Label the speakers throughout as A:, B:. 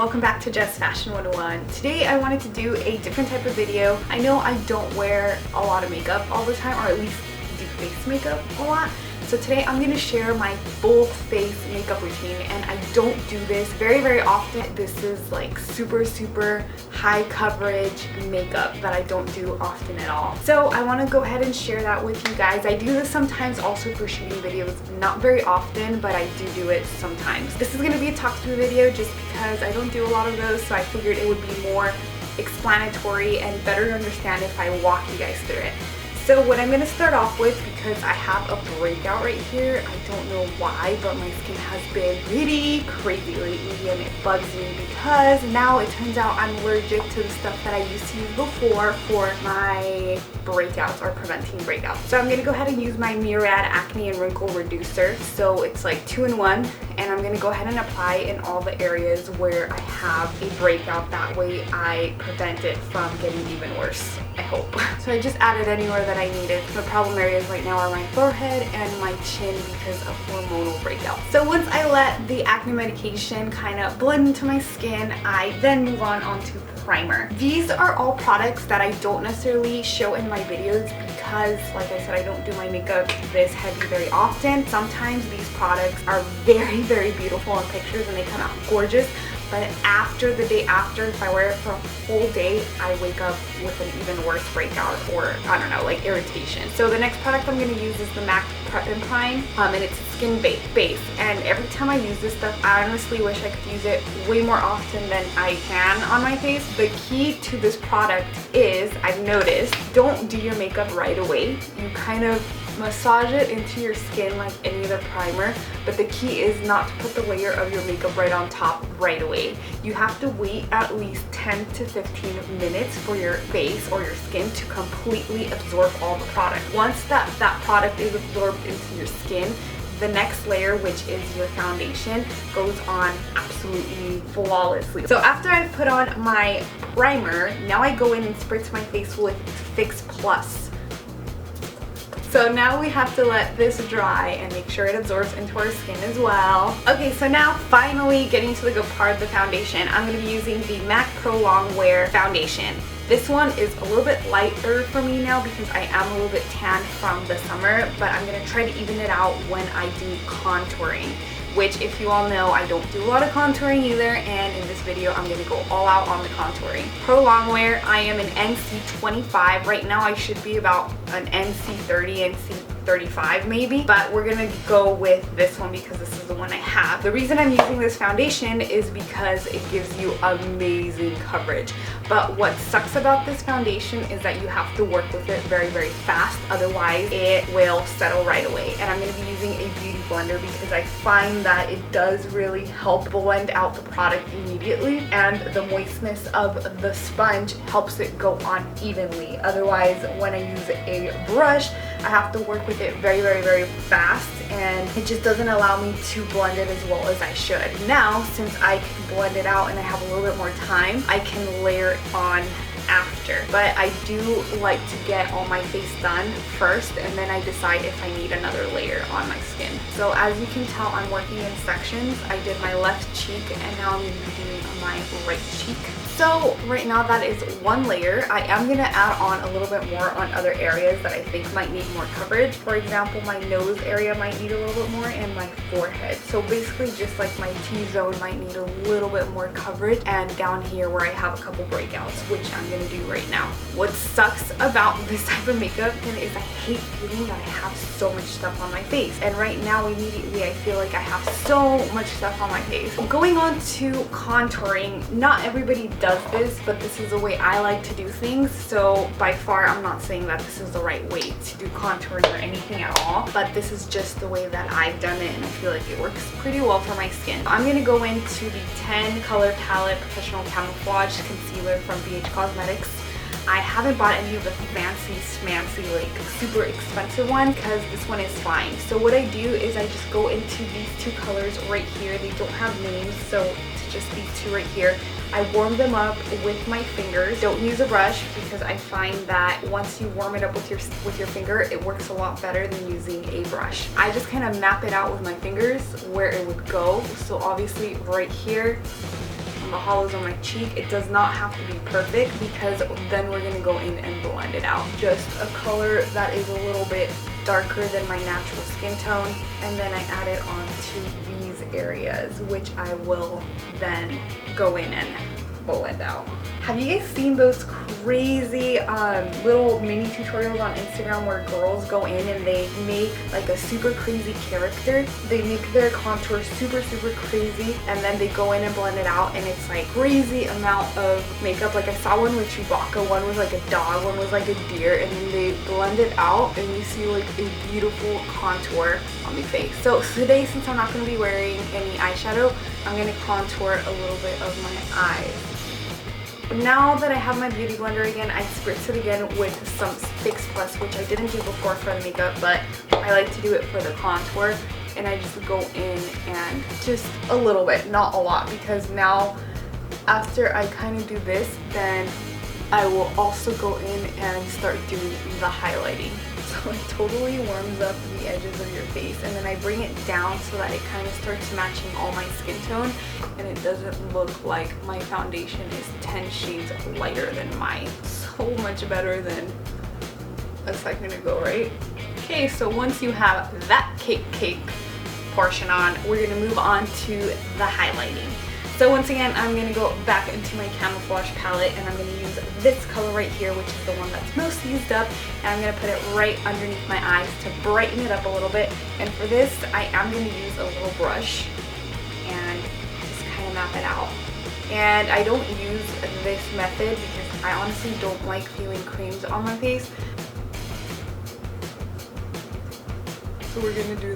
A: welcome back to Jessfashion101. Today I wanted to do a different type of video. I know I don't wear a lot of makeup all the time, or at least do face makeup a lot. So today I'm going to share my full face makeup routine, and I don't do this very often. This is like super high coverage makeup that I don't do often at all. So I want to go ahead and share that with you guys. I do this sometimes also for shooting videos, not very often, but I do it sometimes. This is going to be a talk through video just because I don't do a lot of those, so I figured it would be more explanatory and better to understand if I walk you guys through it. So what I'm going to start off with, because I have a breakout right here, I don't know why, but my skin has been pretty crazy lately and it bugs me because now it turns out I'm allergic to the stuff that I used to use before for my breakouts or preventing breakouts. So I'm going to go ahead and use my Mineralized Acne and Wrinkle Reducer. So it's like 2-in-1, and I'm going to go ahead and apply in all the areas where I have a breakout. That way I prevent it from getting even worse, I hope. So I just added anywhere that I needed. The problem areas right now are my forehead and my chin because of hormonal breakouts. So once I let the acne medication kind of blend into my skin, I then move onto primer. These are all products that I don't necessarily show in my videos because, like I said, I don't do my makeup this heavy very often. Sometimes these products are very beautiful in pictures and they come out gorgeous, but after the day after, if I wear it for a full day, I wake up with an even worse breakout, or I don't know, like irritation. So the next product I'm going to use is the MAC Prep+Prime, and it's a skin base. And every time I use this stuff, I honestly wish I could use it way more often than I can on my face. The key to this product is, I've noticed, don't do your makeup right away. You kind of massage it into your skin like any other primer, but the key is not to put the layer of your makeup right on top right away. You have to wait at least 10 to 15 minutes for your face or your skin to completely absorb all the product. Once that product is absorbed into your skin, the next layer, which is your foundation, goes on absolutely flawlessly. So after I've put on my primer, now I go in and spritz my face with Fix Plus. So now we have to let this dry and make sure it absorbs into our skin as well. Okay, so now finally getting to the good part of the foundation. I'm going to be using the MAC Pro Longwear foundation. This one is a little bit lighter for me now because I am a little bit tan from the summer, but I'm going to try to even it out when I do contouring, which, if you all know, I don't do a lot of contouring either, and in this video I'm going to go all out on the contouring. Pro Longwear, I am an NC25. Right now I should be about an NC30, NC35 maybe, but we're going to go with this one because this is the one I have. The reason I'm using this foundation is because it gives you amazing coverage, but what sucks about this foundation is that you have to work with it very fast, otherwise it will settle right away. And I'm going to be using a beauty blender because I find that it does really help blend out the product immediately, and the moistness of the sponge helps it go on evenly. Otherwise, when I use a brush, I have to work with it very fast, and it just doesn't allow me to blend it as well as I should. Now, since I can blend it out and I have a little bit more time, I can layer it on after. But I do like to get all my face done first, and then I decide if I need another layer on my skin. So as you can tell, I'm working in sections. I did my left cheek and now I'm going to be doing my right cheek. So right now that is one layer. I am going to add on a little bit more on other areas that I think might need more coverage. For example, my nose area might need a little bit more, and my forehead. So basically just like my T-zone might need a little bit more coverage, and down here where I have a couple breakouts, which I'm going to do right now. What sucks about this type of makeup is I hate feeling that I have so much stuff on my face, and right now immediately I feel like I have so much stuff on my face. Going on to contouring, not everybody does this, but this is the way I like to do things. So by far I'm not saying that this is the right way to do contouring or anything at all, but this is just the way that I've done it, and I feel like it works pretty well for my skin. I'm going to go into the 10 color palette Professional Camouflage concealer from BHCosmetics. I haven't bought any of the fancy smancy like super expensive one because this one is fine. So what I do is I just go into these two colors right here. They don't have names, so it's just these two right here. I warm them up with my fingers. Don't use a brush because I find that once you warm it up with your finger, it works a lot better than using a brush. I just kind of map it out with my fingers where it would go. So obviously right here, the hollows on my cheek. It does not have to be perfect because then we're gonna go in and blend it out. Just a color that is a little bit darker than my natural skin tone, and then I add it onto these areas, which I will then go in and blend out. Have you guys seen those crazy little mini tutorials on Instagram where girls go in and they make like a super crazy character? They make their contour super crazy, and then they go in and blend it out, and it's like crazy amount of makeup. Like I saw one with Chewbacca, one was like a dog, one was like a deer, and then they blend it out and you see like a beautiful contour on the face. So today, since I'm not going to be wearing any eyeshadow, I'm going to contour a little bit of my eyes. Now that I have my beauty blender again, I spritz it again with some Fix Plus, which I didn't do before for the makeup, but I like to do it for the contour. And I just go in and just a little bit, not a lot, because now after I kind of do this, then I will also go in and start doing the highlighting. So it totally warms up the edges of your face, and then I bring it down so that it kind of starts matching all my skin tone, and it doesn't look like my foundation is 10 shades lighter than mine. So much better than a second ago, right? Okay, so once you have that cake portion on, we're gonna move on to the highlighting. So once again, I'm going to go back into my Camouflage palette, and I'm going to use this color right here, which is the one that's most used up, and I'm going to put it right underneath my eyes to brighten it up a little bit. And for this, I am going to use a little brush and just kind of map it out. And I don't use this method because I honestly don't like feeling creams on my face. So we're gonna do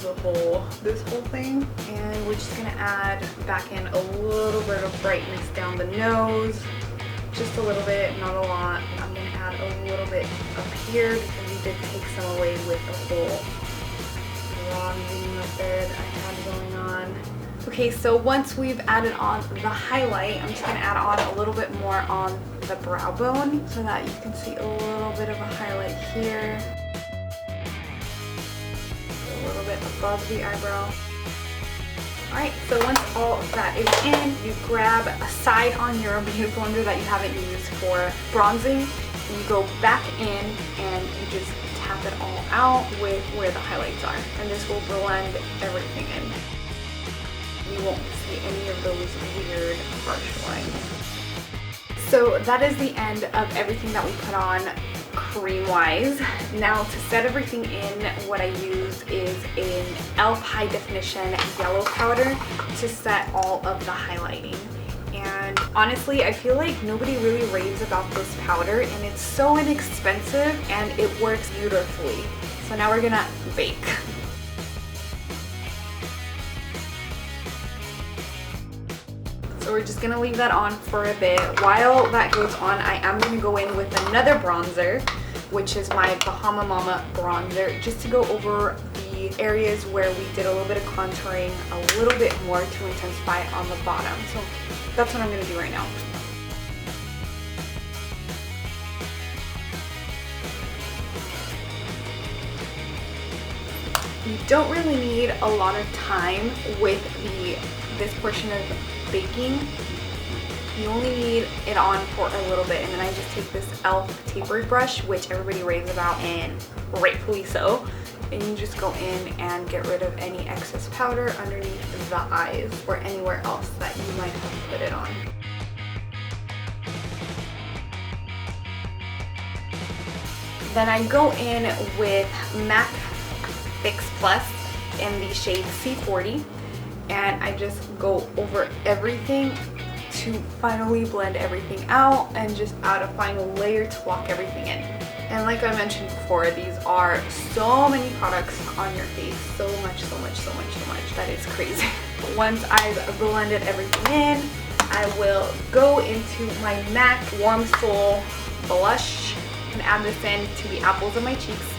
A: this whole thing, and we're just gonna add back in a little bit of brightness down the nose, just a little bit, not a lot. I'm gonna add a little bit up here because we did take some away with the whole bronzing method I had going on. Okay, so once we've added on the highlight, I'm just gonna add on a little bit more on the brow bone so that you can see a little bit of a highlight here. A little bit above the eyebrow. Alright, so once all of that is in, you grab a side on your beauty blender that you haven't used for bronzing, and you go back in and you just tap it all out with where the highlights are. And this will blend everything in. You won't see any of those weird harsh lines. So that is the end of everything that we put on cream wise. Now to set everything in, what I use is an e.l.f. high definition yellow powder to set all of the highlighting. And honestly, I feel like nobody really raves about this powder, and it's so inexpensive and it works beautifully. So now we're gonna bake. So we're just gonna leave that on for a bit. While that goes on, I am gonna go in with another bronzer, which is my Bahama Mama bronzer, just to go over the areas where we did a little bit of contouring a little bit more to intensify it on the bottom. So that's what I'm gonna do right now. You don't really need a lot of time with this portion of baking. You only need it on for a little bit, and then I just take this e.l.f. tapered brush, which everybody raves about, and rightfully so, and you just go in and get rid of any excess powder underneath the eyes or anywhere else that you might have put it on. Then I go in with MAC Fix Plus in the shade C40, and I just go over everything to finally blend everything out and just add a final layer to lock everything in. And like I mentioned before, these are so many products on your face, so much that it's crazy. Once I've blended everything in, I will go into my MAC Warm Soul blush and add this in to the apples of my cheeks.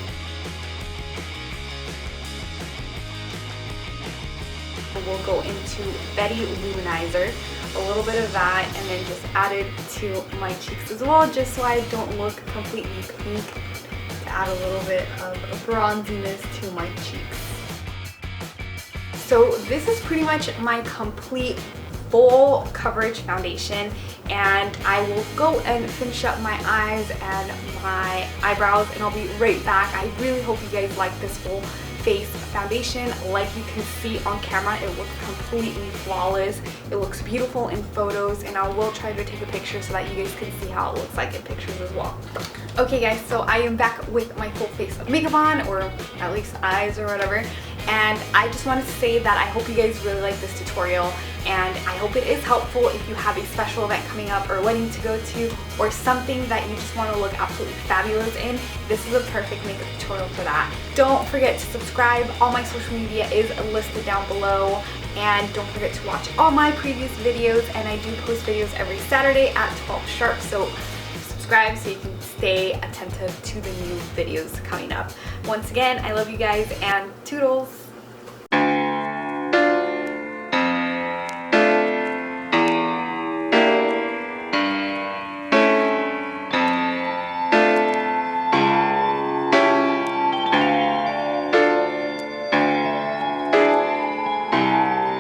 A: We'll go into Betty Luminizer, a little bit of that, and then just add it to my cheeks as well, just so I don't look completely pink, to add a little bit of bronziness to my cheeks. So this is pretty much my complete full coverage foundation, and I will go and finish up my eyes and my eyebrows, and I'll be right back. I really hope you guys like this full face foundation. Like you can see on camera, it looks completely flawless. It looks beautiful in photos, and I will try to take a picture so that you guys can see how it looks like in pictures as well. Okay guys, so I am back with my full face of makeup on, or at least eyes or whatever, and I just wanted to say that I hope you guys really like this tutorial, and I hope it is helpful if you have a special event coming up or a wedding to go to, or something that you just want to look absolutely fabulous in. This is a perfect makeup tutorial for that. Don't forget to subscribe. All my social media is listed down below, and don't forget to watch all my previous videos, and I do post videos every Saturday at 12 sharp, so subscribe so you can stay attentive to the new videos coming up. Once again, I love you guys, and toodles!